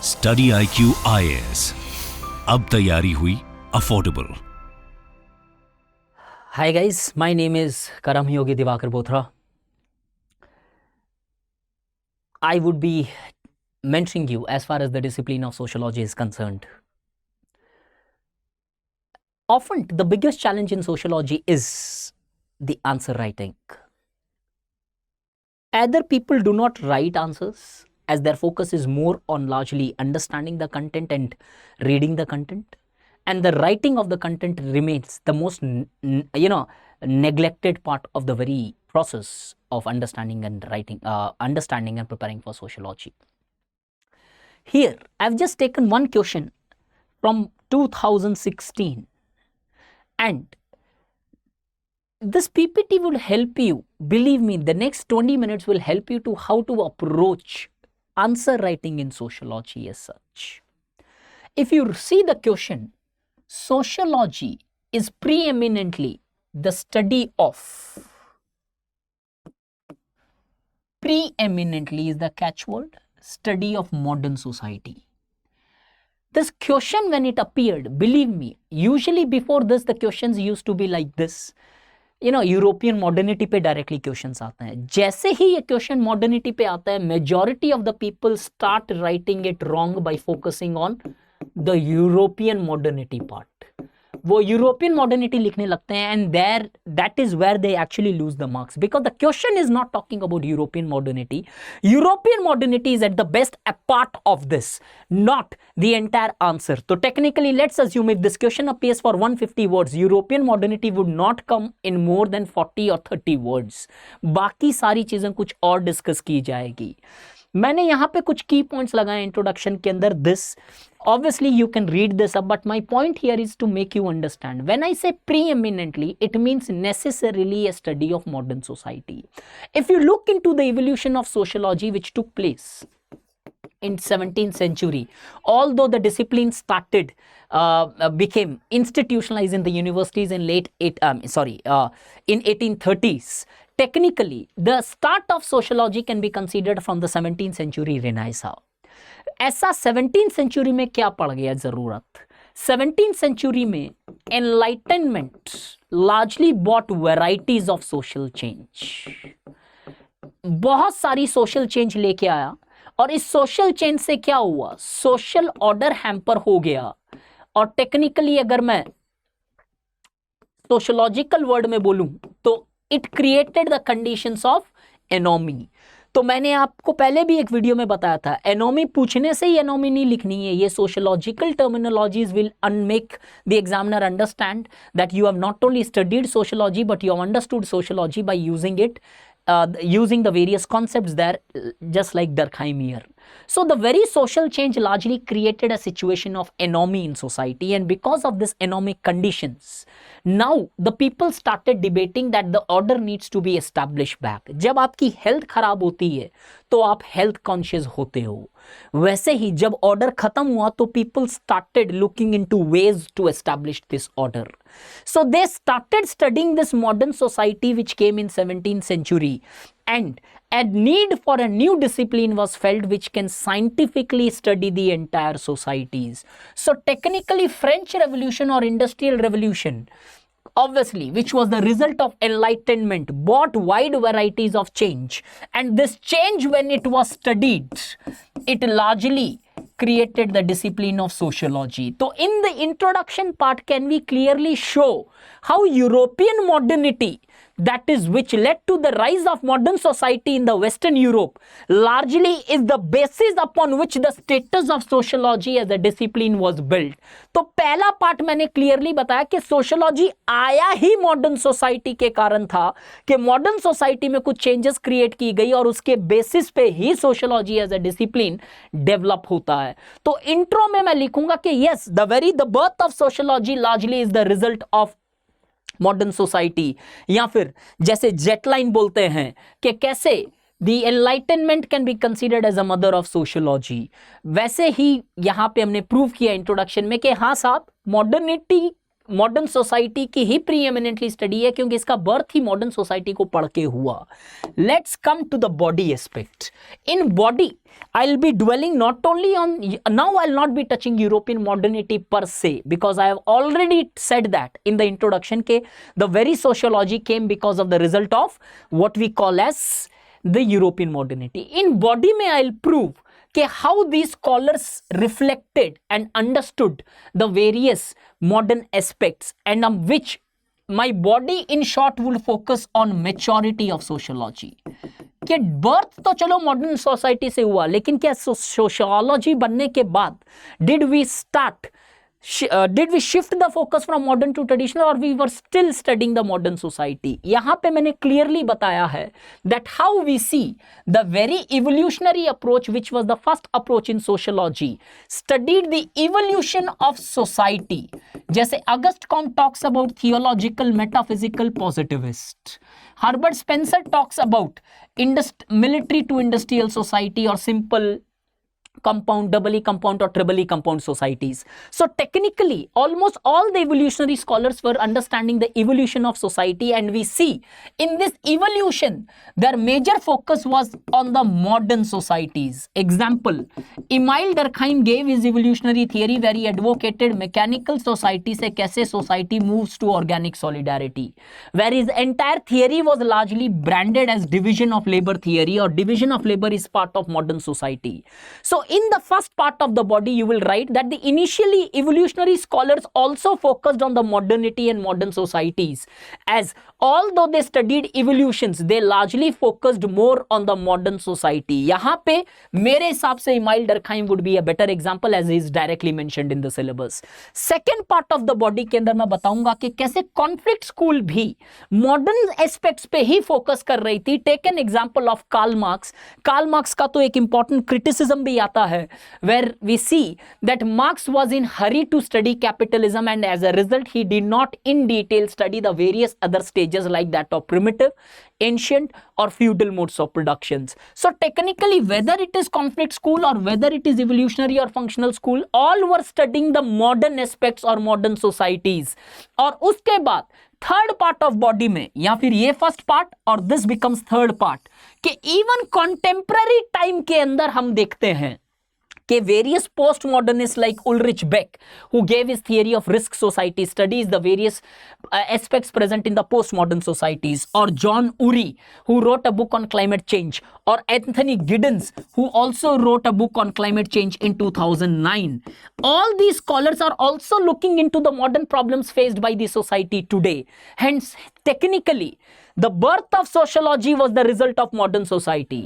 StudyIQ IAS, अब तैयारी हुई affordable. Hi guys, my name is Karam Yogi Divakar Bothra. I would be mentoring you as far as the discipline of sociology is concerned. Often the biggest challenge in sociology is the answer writing. Either people do not write answers as their focus is more on largely understanding the content and reading the content, and the writing of the content remains the most neglected part of the very process of understanding and writing, understanding and preparing for sociology. Here I've just taken one question from 2016, and this PPT will help you. Believe me, the next 20 minutes will help you to how to approach answer writing in sociology as such. If you see the question, sociology is preeminently the study of. Preeminently is the catchword, study of modern society. This question, when it appeared, believe me, usually before this the questions used to be like this. European modernity पे directly questions आते हैं. जैसे ही ये question modernity पे आता है, majority of the people start writing it wrong by focusing on the European modernity part. वो European modernity लिखने लगते हैं, and there that is where they actually lose the marks, because the question is not talking about European modernity. European modernity is at the best a part of this, not the entire answer. तो technically let's assume if this question appears for 150 words, European modernity would not come in more than 40 और 30 words. बाकी सारी चीजें कुछ और discuss की जाएगी. मैंने यहाँ पे कुछ की पॉइंट्स लगाए इंट्रोडक्शन के अंदर. This obviously you can read this up, but my point here is to make you understand. When I say preeminently, it means necessarily a study of modern society. If you look into the evolution of sociology which took place in 17th century, although the discipline started became institutionalized in the universities in in 1830s, technically the start of sociology can be considered from the 17th century Renaissance. ऐसा 17th century में क्या पड़ गया जरूरत? 17th century में enlightenment largely bought varieties of social change. बहुत सारी social change लेके आया, और इस सोशल चेंज से क्या हुआ? सोशल ऑर्डर हैम्पर हो गया. और टेक्निकली अगर मैं सोशोलॉजिकल वर्ड में बोलूं तो it created the conditions of anomie. तो मैंने आपको पहले भी एक वीडियो में बताया था, एनोमी पूछने से ही एनोमी नहीं लिखनी है. ये sociological terminologies will make the examiner understand that you have not only studied sociology but you have understood sociology by using it, using the various concepts there, just like Durkheim here. So the very social change largely created a situation of anomie in society, and because of this anomic conditions, now the people started debating that the order needs to be established back. जब आपकी health खराब होती है तो आप health conscious होते हो. वैसे ही जब ऑर्डर खत्म हुआ तो people started looking into ways to establish this order. So they started studying this modern society which came in 17th century, and a need for a new discipline was felt which can scientifically study the entire societies. So technically French Revolution or Industrial Revolution, obviously, which was the result of enlightenment, brought wide varieties of change, and this change, when it was studied, it largely created the discipline of sociology. So in the introduction part, can we clearly show how European modernity, that is which led to the rise of modern society in the Western Europe, largely is the basis upon which the status of sociology as a discipline was built. तो पहला part मैंने clearly बताया कि sociology आया ही modern society के कारण था, कि मॉडर्न सोसाइटी में कुछ चेंजेस क्रिएट की गई और उसके बेसिस पे ही sociology as a discipline develop होता है. तो इंट्रो में मैं लिखूंगा कि yes, the birth of sociology largely is the result of modern society, या फिर जैसे जेटलाइन बोलते हैं कि कैसे the enlightenment can be considered as a mother of sociology. वैसे ही यहां पे हमने प्रूव किया इंट्रोडक्शन में कि हाँ साहब, मॉडर्न सोसाइटी की ही प्री एमिनेंटली स्टडी है, क्योंकि इसका बर्थ ही मॉडर्न सोसाइटी को पढ़ के हुआ. Let's come to the body aspect. In body I'll be dwelling not only on, now I'll not be touching European modernity per se, because I have already said that in the introduction ke the very sociology came because of the result of what we call as the European modernity. In body mein I'll prove ke how these scholars reflected and understood the various modern aspects, and on which my body in short will focus on maturity of sociology. कि birth तो चलो modern society से हुआ, लेकिन क्या sociology बनने के बाद did we shift the focus from modern to traditional, और we were still studying the modern society. यहां पे मैंने क्लियरली बताया है that how we see the very evolutionary approach which was the first approach in sociology studied the evolution of society. जैसे Auguste Comte talks about theological metaphysical positivist, Herbert Spencer talks about military to industrial society or simple compound, doubly compound or triply compound societies. So technically almost all the evolutionary scholars were understanding the evolution of society, and we see in this evolution their major focus was on the modern societies. Example, Emile Durkheim gave his evolutionary theory where he advocated mechanical society se kaise society moves to organic solidarity, where his entire theory was largely branded as division of labor theory, or division of labor is part of modern society. So in the first part of the body you will write that the initially evolutionary scholars also focused on the modernity and modern societies, as although they studied evolutions they largely focused more on the modern society. यहाँ पे मेरे हिसाब से Emile Durkheim would be a better example as is directly mentioned in the syllabus. Second part of the body के अंदर मैं बताऊंगा कि कैसे conflict school भी modern aspects पे ही focus कर रही थी. Take an example of Karl Marx. Karl Marx का तो एक important criticism भी आता है, where we see that Marx was in hurry to study capitalism, and as a result he did not in detail study the various other stages like that of primitive, ancient or feudal modes of productions. So technically whether it is conflict school or whether it is evolutionary or functional school, all were studying the modern aspects or modern societies. और उसके बाद third part of body में, या फिर ये first part और this becomes third part, कि even contemporary time के अंदर हम देखते हैं कि various postmodernists like Ulrich Beck, who gave his theory of risk society, studies the various aspects present in the postmodern societies, or John Urey, who wrote a book on climate change, or Anthony Giddens, who also wrote a book on climate change in 2009. All these scholars are also looking into the modern problems faced by the society today. Hence, technically, the birth of sociology was the result of modern society.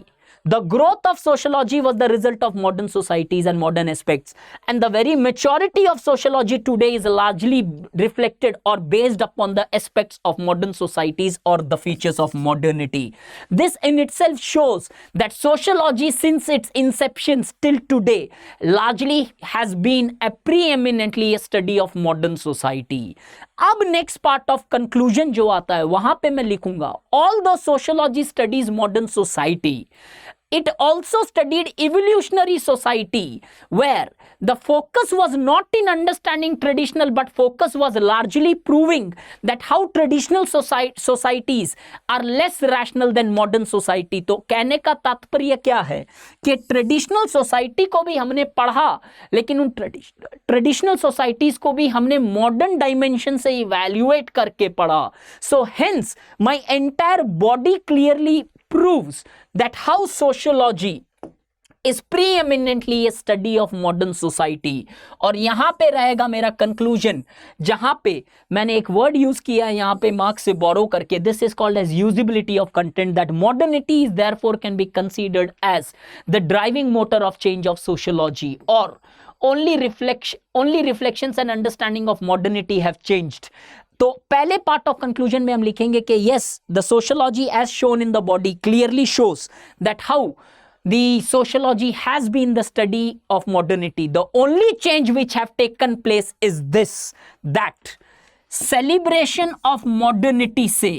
The growth of sociology was the result of modern societies and modern aspects, and the very maturity of sociology today is largely reflected or based upon the aspects of modern societies or the features of modernity. This in itself shows that sociology since its inception till today largely has been a preeminently a study of modern society. अब next part of conclusion जो आता है वहां पे मैं लिखूंगा, although sociology studies modern society, it also studied evolutionary society, where the focus was not in understanding traditional, but focus was largely proving that how traditional societies are less rational than modern society. तो कहने का तात्पर्य क्या है कि traditional society को भी हमने पढ़ा, लेकिन उन ट्रेडिशनल सोसाइटीज को भी हमने मॉडर्न डायमेंशन से इवैल्यूएट करके पढ़ा. So hence my entire body clearly proves that how sociology is preeminently a study of modern society. और यहां पे रहेगा मेरा कंक्लूजन, जहां पे मैंने एक वर्ड यूज किया है यहां पे मार्क्स से बोरो करके, this is called as usability of content, that modernity is therefore can be considered as the driving motor of change of sociology, और only reflections and understanding of modernity have changed. तो पहले part of conclusion में हम लिखेंगे कि yes, the sociology as shown in the body clearly shows that how the sociology has been the study of modernity. The only change which have taken place is this, that celebration of modernity से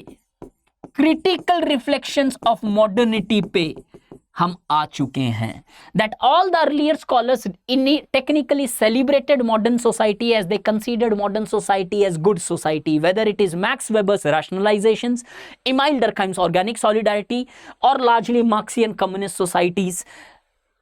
critical reflections of modernity पे हम आ चुके हैं. That all the earlier scholars technically celebrated modern society as they considered modern society as good society, whether it is Max Weber's rationalizations, Emile Durkheim's organic solidarity, or largely Marxian communist societies.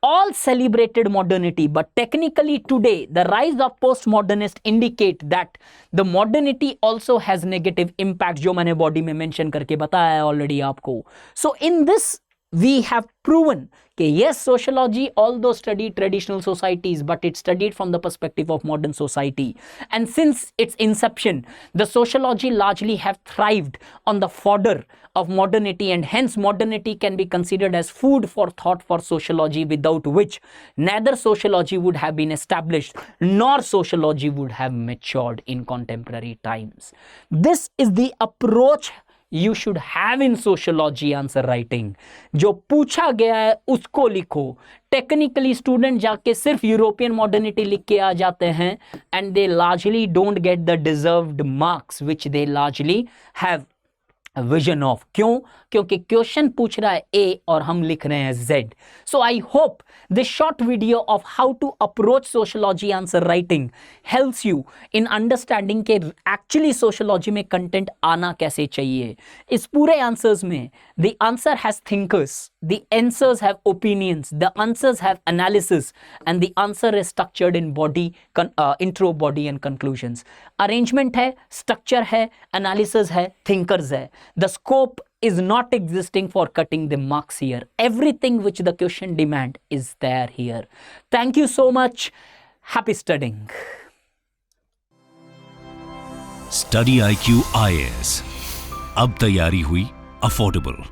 All celebrated modernity, but technically today the rise of postmodernists indicate that the modernity also has negative impacts, जो मैंने body में mention करके बताया है already आपको. So in this we have proven that yes, sociology although studied traditional societies, but it studied from the perspective of modern society. And since its inception, the sociology largely have thrived on the fodder of modernity, and hence modernity can be considered as food for thought for sociology, without which neither sociology would have been established nor sociology would have matured in contemporary times. This is the approach you should have in sociology answer writing. जो पूछा गया है उसको लिखो. Technically student जाके सिर्फ European modernity लिख के आ जाते हैं, and they largely don't get the deserved marks which they largely have vision of. क्यों? क्योंकि क्वेश्चन पूछ रहा है ए और हम लिख रहे हैं Z. So I hope this short video of how to approach sociology answer writing helps you in understanding के एक्चुअली सोशोलॉजी में कंटेंट आना कैसे चाहिए. इस पूरे आंसर्स में the answer has thinkers, the answers have opinions, the answers have analysis, and the answer is structured in body, intro, body and conclusions. Arrangement है, structure है, एनालिसिस है, थिंकर्स है. The scope is not existing for cutting the marks here. Everything which the question demand is there here. Thank you so much. Happy studying. StudyIQ IAS. अब तैयारी हुई affordable.